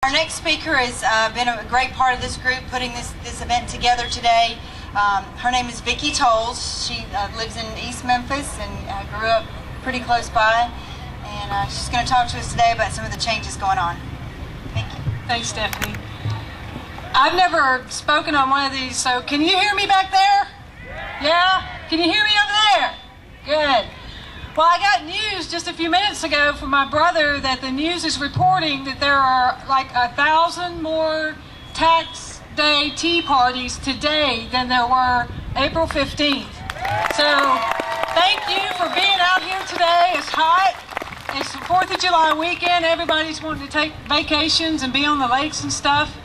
Our next speaker has been a great part of this group putting this event together today. Her name is Vicki Tolles. She lives in East Memphis and grew up pretty close by. And she's going to talk to us today about some of the changes going on. Thank you. Thanks, Stephanie. I've never spoken on one of these, so can you hear me back there? Yeah? Can you hear me over there? Good. Well, I got news just a few minutes ago from my brother that the news is reporting that there are like 1,000 more tax day tea parties today than there were April 15th. So thank you for being out here today. It's hot. It's the 4th of July weekend. Everybody's wanting to take vacations and be on the lakes and stuff.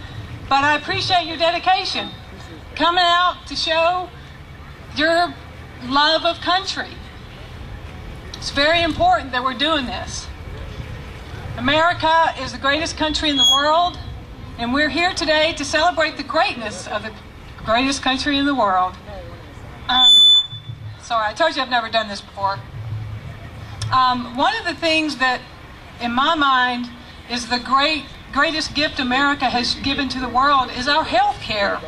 But I appreciate your dedication. Coming out to show your love of country. It's very important that we're doing this. America is the greatest country in the world, and we're here today to celebrate the greatness of the greatest country in the world. Sorry, I told you I've never done this before. One of the things that, in my mind, is the greatest gift America has given to the world is our health care.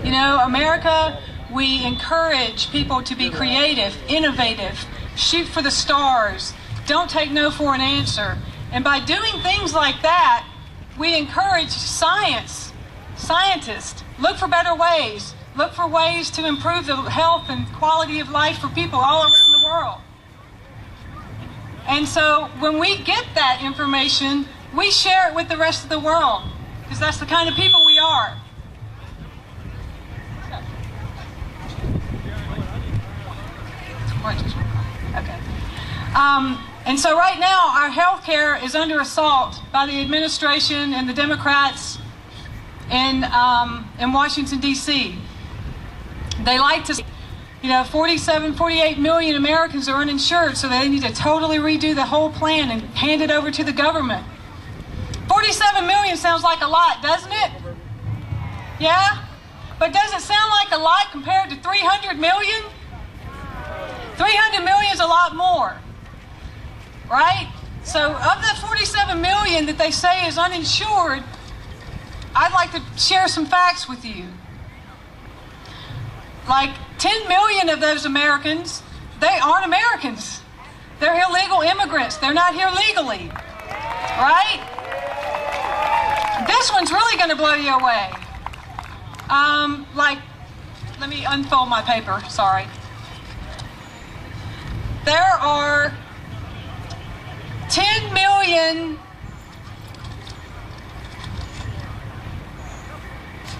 You know, America, we encourage people to be creative, innovative, shoot for the stars, don't take no for an answer. And by doing things like that, we encourage scientists, look for better ways, look for ways to improve the health and quality of life for people all around the world. And so when we get that information, we share it with the rest of the world, because that's the kind of people we are. Okay. And so right now, our health care is under assault by the administration and the Democrats in Washington, D.C. They like to, 48 million Americans are uninsured, so they need to totally redo the whole plan and hand it over to the government. 47 million sounds like a lot, doesn't it? Yeah? But does it sound like a lot compared to 300 million? 300 million is a lot more, right? So of that 47 million that they say is uninsured, I'd like to share some facts with you. Like 10 million of those Americans, they aren't Americans. They're illegal immigrants. They're not here legally, right? This one's really going to blow you away. Let me unfold my paper, sorry. There are 10 million,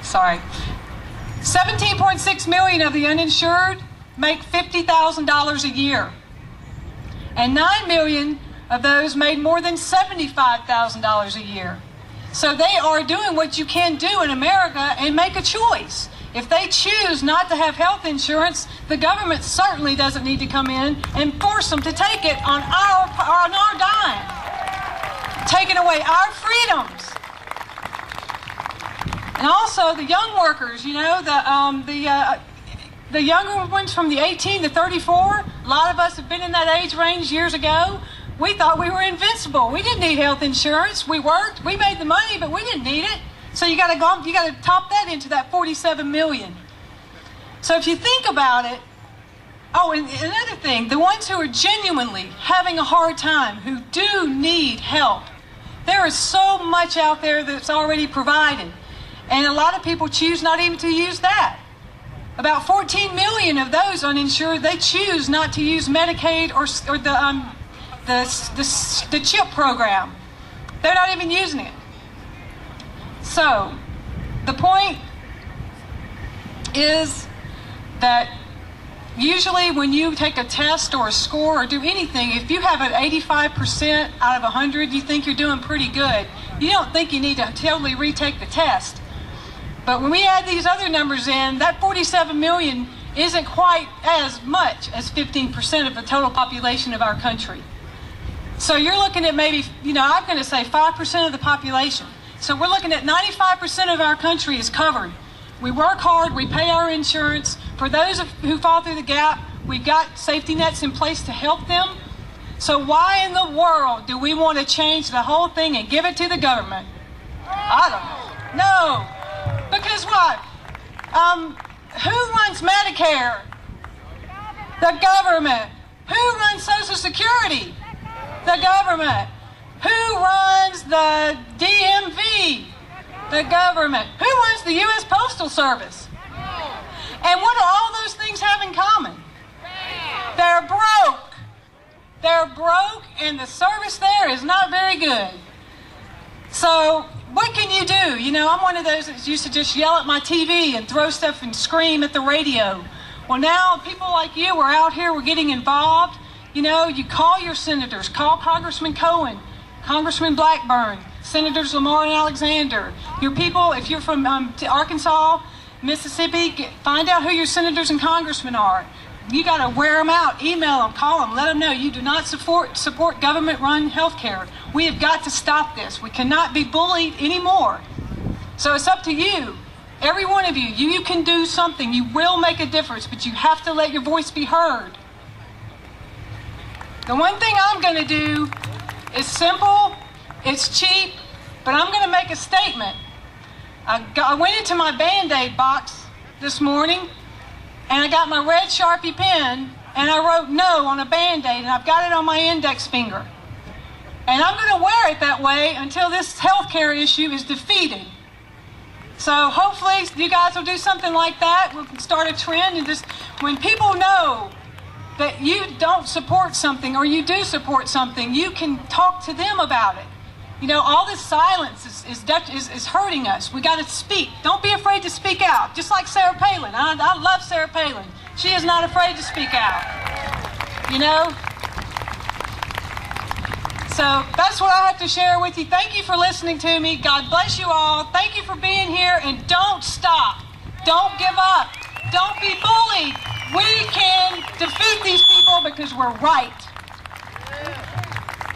17.6 million of the uninsured make $50,000 a year. And 9 million of those made more than $75,000 a year. So they are doing what you can do in America and make a choice. If they choose not to have health insurance, the government certainly doesn't need to come in and force them to take it on our dime, taking away our freedoms. And also the young workers, the younger ones from the 18 to 34, a lot of us have been in that age range years ago. We thought we were invincible. We didn't need health insurance. We worked, we made the money, but we didn't need it. So you got to top that into that 47 million. So if you think about it, and another thing, the ones who are genuinely having a hard time, who do need help, there is so much out there that's already provided. And a lot of people choose not even to use that. About 14 million of those uninsured, they choose not to use Medicaid or the CHIP program. They're not even using it. So, the point is that usually when you take a test or a score or do anything, if you have an 85% out of 100, you think you're doing pretty good. You don't think you need to totally retake the test. But when we add these other numbers in, that 47 million isn't quite as much as 15% of the total population of our country. So you're looking at maybe, I'm going to say 5% of the population. So we're looking at 95% of our country is covered. We work hard, we pay our insurance. For those who fall through the gap, we've got safety nets in place to help them. So why in the world do we want to change the whole thing and give it to the government? I don't know. No. Because what? Who runs Medicare? The government. Who runs Social Security? The government. Who runs the DMV? The government. Who runs the U.S. Postal Service? And what do all those things have in common? They're broke. They're broke, and the service there is not very good. So what can you do? You know, I'm one of those that used to just yell at my TV and throw stuff and scream at the radio. Well, now people like you are out here, we're getting involved. You know, you call your senators, call Congressman Cohen, Congressman Blackburn, Senators Lamar and Alexander. Your people, if you're from Arkansas, Mississippi, find out who your senators and congressmen are. You got to wear them out, email them, call them, let them know you do not support government-run health care. We have got to stop this. We cannot be bullied anymore. So it's up to you. Every one of you, you can do something. You will make a difference, but you have to let your voice be heard. The one thing I'm going to do is simple, it's cheap, but I'm going to make a statement. I went into my Band-Aid box this morning, and I got my red Sharpie pen, and I wrote no on a Band-Aid, and I've got it on my index finger. And I'm going to wear it that way until this health care issue is defeated. So hopefully you guys will do something like that. We'll start a trend, and just when people know that you don't support something or you do support something, you can talk to them about it. You know, all this silence is hurting us. We got to speak. Don't be afraid to speak out. Just like Sarah Palin. I love Sarah Palin. She is not afraid to speak out. You know? So that's what I have to share with you. Thank you for listening to me. God bless you all. Thank you for being here. And don't stop. Don't give up. Don't be bullied. We can defeat these people because we're right.